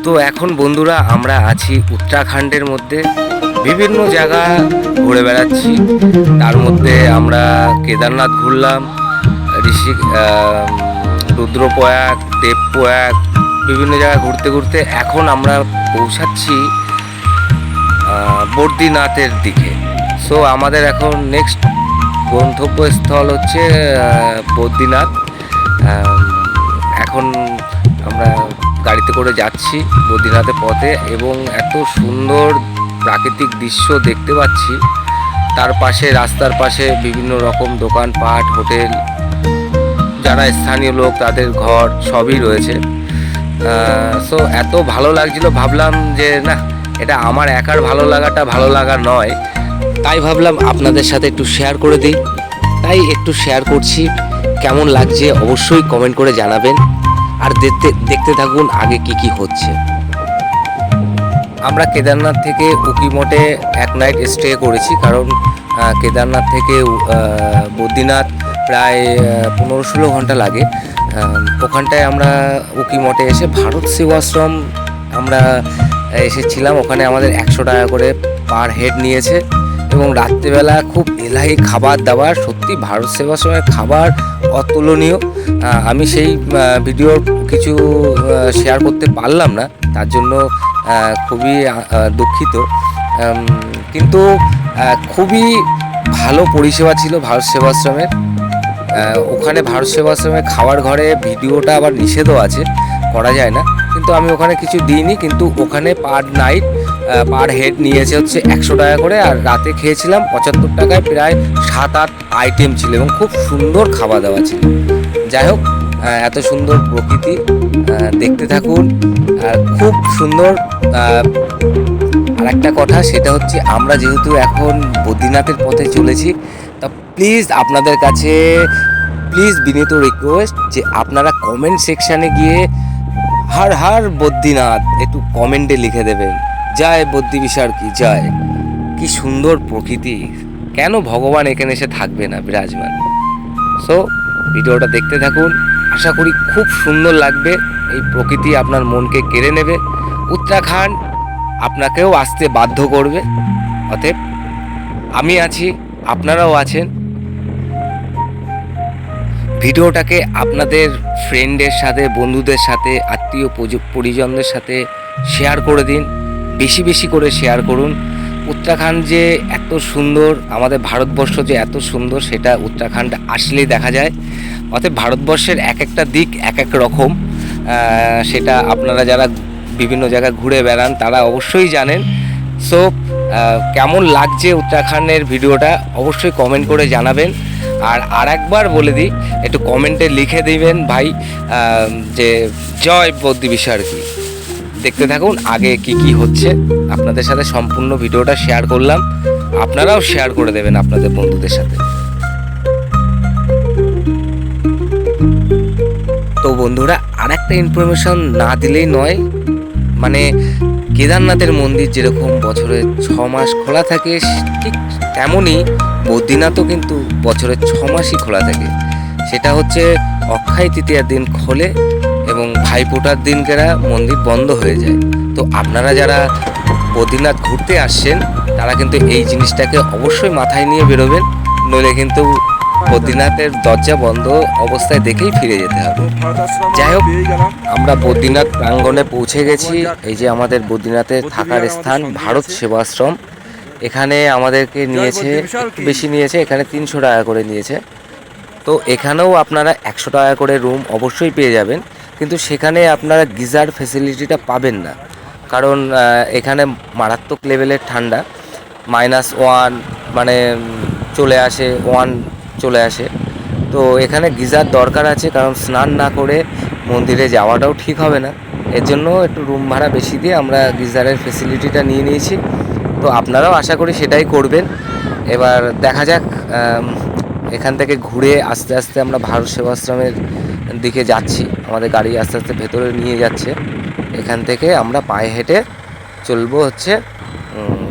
তো এখন বন্ধুরা আমরা আছি উত্তরাখণ্ডের মধ্যে, বিভিন্ন জায়গা ঘুরে বেড়াচ্ছি। তার মধ্যে আমরা কেদারনাথ ঘুরলাম, রুদ্রপ্রয়াগ, দেবপ্রয়াগ, বিভিন্ন জায়গা ঘুরতে ঘুরতে এখন আমরা পৌঁছাচ্ছি বদ্রীনাথের দিকে। সো আমাদের এখন নেক্সট গন্তব্যস্থল হচ্ছে বদ্রীনাথ। এখন আমরা গাড়িতে করে যাচ্ছি বদ্রীনাথের পথে এবং এত সুন্দর প্রাকৃতিক দৃশ্য দেখতে পাচ্ছি। তার পাশে, রাস্তার পাশে বিভিন্ন রকম দোকানপাট, হোটেল, যারা স্থানীয় লোক তাদের ঘর সবই রয়েছে। সো এত ভালো লাগছিল, ভাবলাম যে না, এটা আমার একার ভালো লাগা নয়, তাই ভাবলাম আপনাদের সাথে একটু শেয়ার করে দিই। তাই একটু শেয়ার করছি। কেমন লাগছে অবশ্যই কমেন্ট করে জানাবেন, আর দেখতে থাকুন আগে কি হচ্ছে। আমরা কেদারনাথ থেকে উকিমঠে এক নাইট স্টে করেছি, কারণ কেদারনাথ থেকে বদ্রীনাথ প্রায় 15-16 ঘন্টা লাগে। ওখানটায় আমরা উকিমঠে এসে ভারত সেবাশ্রম আমরা এসেছিলাম। ওখানে আমাদের 100 টাকা করে পার হেড নিয়েছে এবং রাত্রিবেলা খুব এলাহি খাবার দাবার। সত্যি ভারত সেবাশ্রমের খাবার অতুলনীয়। আমি সেই ভিডিওর কিছু শেয়ার করতে পারলাম না, তার জন্য খুবই দুঃখিত। কিন্তু খুবই ভালো পরিষেবা ছিল ভারত সেবাশ্রমের। ওখানে ভারত সেবাশ্রমের খাওয়ার ঘরে ভিডিওটা আবার নিষেধও আছে, করা যায় না, কিন্তু আমি ওখানে কিছু দিইনি। কিন্তু ওখানে পার নাইট পার হেড নিয়েছে হচ্ছে 100 টাকা করে, আর রাতে খেয়েছিলাম 75 টাকায় প্রায় 7-8 আইটেম ছিল এবং খুব সুন্দর খাওয়া দাওয়া ছিল। যাই হোক, এত সুন্দর প্রকৃতি দেখতে থাকুন, খুব সুন্দর। আর একটা কথা, সেটা হচ্ছে আমরা যেহেতু এখন বদ্রীনাথের পথে চলেছি, তা প্লিজ আপনাদের কাছে বিনীত রিকোয়েস্ট যে আপনারা কমেন্ট সেকশানে গিয়ে হর হর বদ্রীনাথ একটু কমেন্টে লিখে দেবেন, জয় বদ্রী বিশার কি জয়। কি সুন্দর প্রকৃতি, কেন ভগবান এখানে এসে থাকবে না বিরাজমান। সো ভিডিওটা দেখতে থাকুন, আশা করি খুব সুন্দর লাগবে। এই প্রকৃতি আপনার মনকে কেড়ে নেবে। উত্তরাখণ্ড আপনাকেও আসতে বাধ্য করবে। অতএব আমি আছি, আপনারাও আছেন। ভিডিওটাকে আপনাদের ফ্রেন্ডের সাথে, বন্ধুদের সাথে, আত্মীয় পরিজনদের সাথে শেয়ার করে দিন, বেশি বেশি করে শেয়ার করুন। উত্তরাখণ্ড যে এত সুন্দর, আমাদের ভারতবর্ষ যে এত সুন্দর, সেটা উত্তরাখণ্ড আসলেই দেখা যায়। অতএব ভারতবর্ষের এক একটা দিক এক এক রকম, সেটা আপনারা যারা বিভিন্ন জায়গায় ঘুরে বেড়ান তারা অবশ্যই জানেন। সো কেমন লাগছে উত্তরাখণ্ডের ভিডিওটা অবশ্যই কমেন্ট করে জানাবেন। আর একবার বলে দিই, একটু কমেন্টে লিখে দিবেন ভাই যে জয় বদ্রী বিশার কি। দেখতে থাকুন আগে কি হচ্ছে। আপনাদের সাথে সম্পূর্ণ ভিডিওটা শেয়ার করলাম, আপনারাও শেয়ার করে দেবেন আপনাদের বন্ধুদের সাথে। তো বন্ধুরা, আর একটা ইনফরমেশন না দিলেই নয়, মানে কেদারনাথের মন্দির যেরকম বছরে 6 মাস খোলা থাকে, ঠিক তেমনই বদ্রীনাথও কিন্তু বছরে 6 মাসই খোলা থাকে। সেটা হচ্ছে অক্ষয় তৃতীয়ার দিন খোলে এবং ভাইফোঁটার দিনকেরা মন্দির বন্ধ হয়ে যায়। তো আপনারা যারা বদ্রীনাথ ঘুরতে আসছেন তারা কিন্তু এই জিনিসটাকে অবশ্যই মাথায় নিয়ে বেরোবেন, নইলে কিন্তু বদ্রীনাথের দরজা বন্ধ অবস্থায় দেখেই ফিরে যেতে হবে। যাই হোক, আমরা বদ্রীনাথ প্রাঙ্গণে পৌঁছে গেছি। এই যে আমাদের বদ্রীনাথের থাকার স্থান ভারত সেবাশ্রম। এখানে আমাদেরকে নিয়েছে, একটু বেশি নিয়েছে, এখানে 300 টাকা করে নিয়েছে। তো এখানেও আপনারা 100 টাকা করে রুম অবশ্যই পেয়ে যাবেন, কিন্তু সেখানে আপনারা গিজার ফেসিলিটিটা পাবেন না, কারণ এখানে মারাত্মক লেভেলের ঠান্ডা, -1 মানে চলে আসে, 1 চলে আসে। তো এখানে গিজার দরকার আছে, কারণ স্নান না করে মন্দিরে যাওয়াটাও ঠিক হবে না। এর জন্য একটু রুম ভাড়া বেশি দিয়ে আমরা গিজারের ফেসিলিটিটা নিয়ে নিয়েছি। তো আপনারাও আশা করি সেটাই করবেন। এবার দেখা যাক, এখান থেকে ঘুরে আস্তে আস্তে আমরা ভারত সেবাশ্রমের দিকে যাচ্ছি। আমাদের গাড়ি আস্তে আস্তে ভেতরে নিয়ে যাচ্ছে। এখান থেকে আমরা পায়ে হেঁটে চলবো হচ্ছে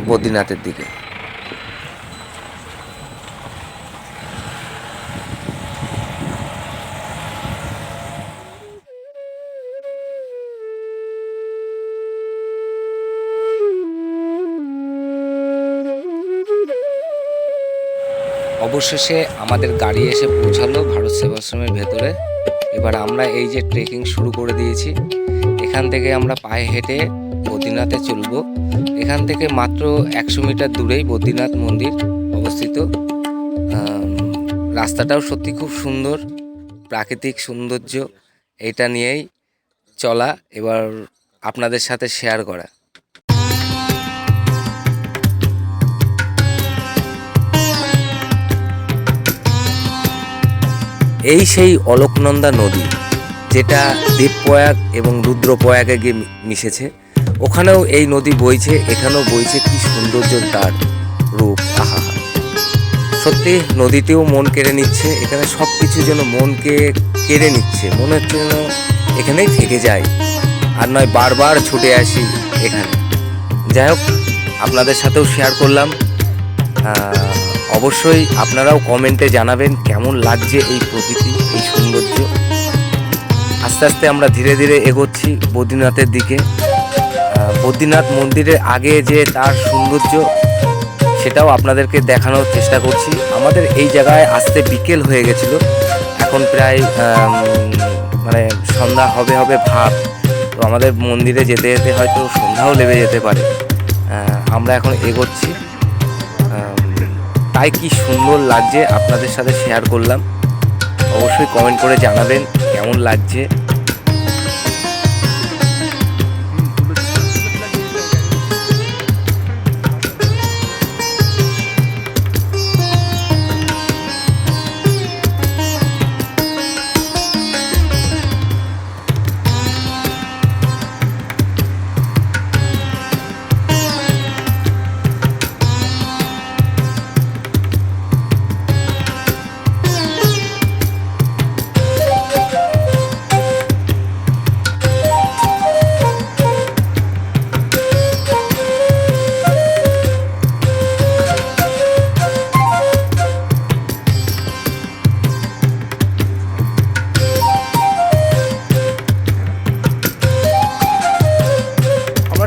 বদ্রীনাথের দিকে। অবশেষে আমাদের গাড়ি এসে পৌঁছালো ভারত সেবাশ্রমের ভেতরে। এবার আমরা এই যে ট্রেকিং শুরু করে দিয়েছি, এখান থেকে আমরা পায়ে হেঁটে বদ্রীনাথে চলব। এখান থেকে মাত্র 100 মিটার দূরেই বদ্রীনাথ মন্দির অবস্থিত। রাস্তাটাও সত্যি খুব সুন্দর, প্রাকৃতিক সৌন্দর্য এটা নিয়েই চলা, এবার আপনাদের সাথে শেয়ার করা। এই সেই অলকনন্দা নদী, যেটা দেবপ্রয়াগ এবং রুদ্রপ্রয়াগে গিয়ে মিশেছে। ওখানেও এই নদী বইছে, এখানেও বইছে। কি সৌন্দর্য তার রূপ! আহা, সত্যি নদীতেও মন কেড়ে নিচ্ছে। এখানে সব কিছু যেন মনকে কেড়ে নিচ্ছে, মনে হচ্ছে যেন এখানেই থেকে যায়, আর নয় বারবার ছুটে আসি এখানে। যাই হোক, আপনাদের সাথেও শেয়ার করলাম। অবশ্যই আপনারাও কমেন্টে জানাবেন কেমন লাগছে এই প্রকৃতি, এই সৌন্দর্য। আস্তে আস্তে আমরা ধীরে ধীরে এগোচ্ছি বদ্রীনাথের দিকে। বদ্রীনাথ মন্দিরের আগে যে তার সৌন্দর্য, সেটাও আপনাদেরকে দেখানোর চেষ্টা করছি। আমাদের এই জায়গায় আসতে বিকেল হয়ে গেছিল, এখন প্রায় মানে সন্ধ্যা হবে হবে ভাব। তো আমাদের মন্দিরে যেতে যেতে হয়তো সন্ধ্যাও লেগে যেতে পারে। আমরা এখন এগোচ্ছি, তাই কি সুন্দর লাগছে আপনাদের সাথে শেয়ার করলাম। অবশ্যই কমেন্ট করে জানাবেন কেমন লাগছে।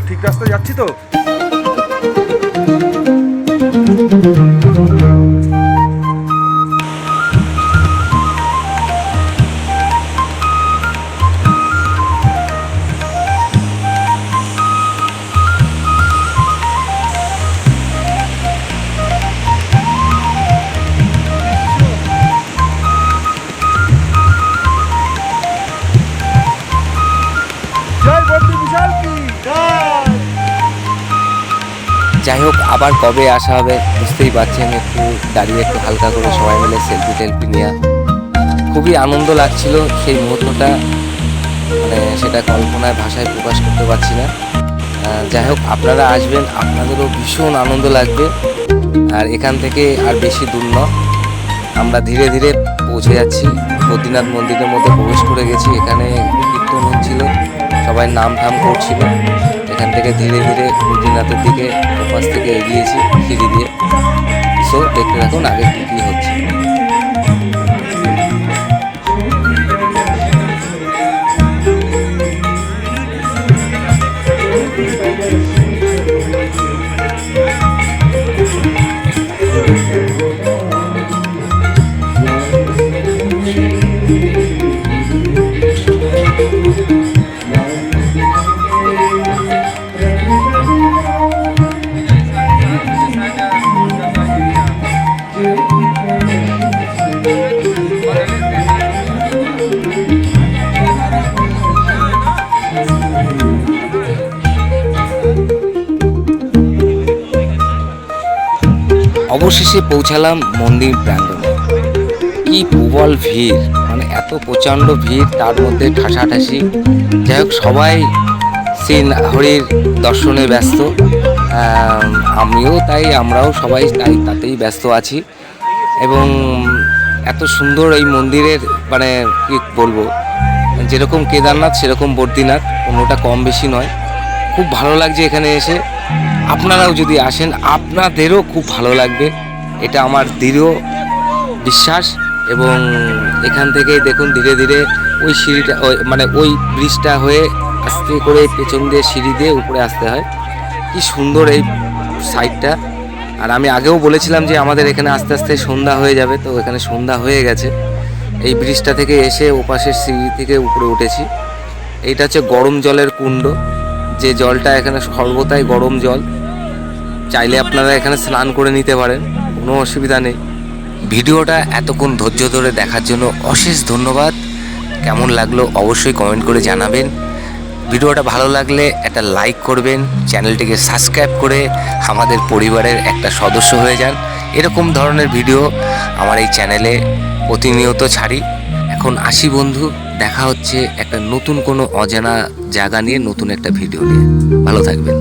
ঠিক রাস্তায় যাচ্ছি তো। যাই হোক, আবার কবে আসা হবে বুঝতেই পারছেন। একটু দাঁড়িয়ে একটু হালকা করে সবাই মিলে সেলফি টেলফি নেওয়া, খুবই আনন্দ লাগছিল সেই মুহূর্তটা। মানে সেটা কল্পনায় ভাষায় প্রকাশ করতে পারছি না। যাই হোক, আপনারা আসবেন, আপনাদেরও ভীষণ আনন্দ লাগবে। আর এখান থেকে আর বেশি দূর নয়, আমরা ধীরে ধীরে পৌঁছে যাচ্ছি। বদ্রীনাথ মন্দিরের মধ্যে প্রবেশ করে গেছি। এখানে কীর্তন হচ্ছিল, সবাই নাম ঠাম করছিল। এখান থেকে ধীরে ধীরে বদ্রীনাথের দিকে ওপাশ থেকে এগিয়েছি সিঁড়ি দিয়ে। সো দেখতে থাকুন আগে কী কী হচ্ছে। অবশেষে পৌঁছালাম মন্দির প্রাঙ্গণে। কি প্রবল ভিড়, মানে এত প্রচণ্ড ভিড়, তার মধ্যে ঠাসাঠাসি। যাই হোক, সবাই শ্রী হরির দর্শনে ব্যস্ত, আমিও তাই, আমরাও সবাই তাই তাতেই ব্যস্ত আছি। এবং এত সুন্দর এই মন্দিরের, মানে কি বলবো, যেরকম কেদারনাথ সেরকম বদ্রীনাথ, কোনোটা কম বেশি নয়। খুব ভালো লাগছে এখানে এসে। আপনারাও যদি আসেন আপনাদেরও খুব ভালো লাগবে, এটা আমার দৃঢ় বিশ্বাস। এবং এখান থেকে দেখুন ধীরে ধীরে ওই সিঁড়িটা, মানে ওই ব্রিজটা হয়ে আস্তে করে পেছন দিয়ে সিঁড়ি দিয়ে উপরে আসতে হয়। কি সুন্দর এই সাইডটা, আর আমি আগেও বলেছিলাম যে আমাদের এখানে আস্তে আস্তে সন্ধ্যা হয়ে যাবে, তো এখানে সন্ধ্যা হয়ে গেছে। এই ব্রিজটা থেকে এসে ওপাশের সিঁড়ি থেকে উপরে উঠেছি। এইটা হচ্ছে গরম জলের কুণ্ড, যে জলটা এখানে সর্বদাই গরম জল। চাইলে আপনারা এখানে স্নান করে নিতে পারেন, কোনো অসুবিধা নেই। ভিডিওটা এতক্ষণ ধৈর্য ধরে দেখার জন্য অশেষ ধন্যবাদ। কেমন লাগলো অবশ্যই কমেন্ট করে জানাবেন। ভিডিওটা ভালো লাগলে একটা লাইক করবেন, চ্যানেলটিকে সাবস্ক্রাইব করে আমাদের পরিবারের একটা সদস্য হয়ে যান। এরকম ধরনের ভিডিও আমার এই চ্যানেলে প্রতিনিয়ত ছাড়ি। এখন আসি বন্ধু, দেখা হচ্ছে একটা নতুন কোনো অজানা জায়গা নিয়ে, নতুন একটা ভিডিও নিয়ে। ভালো থাকবেন।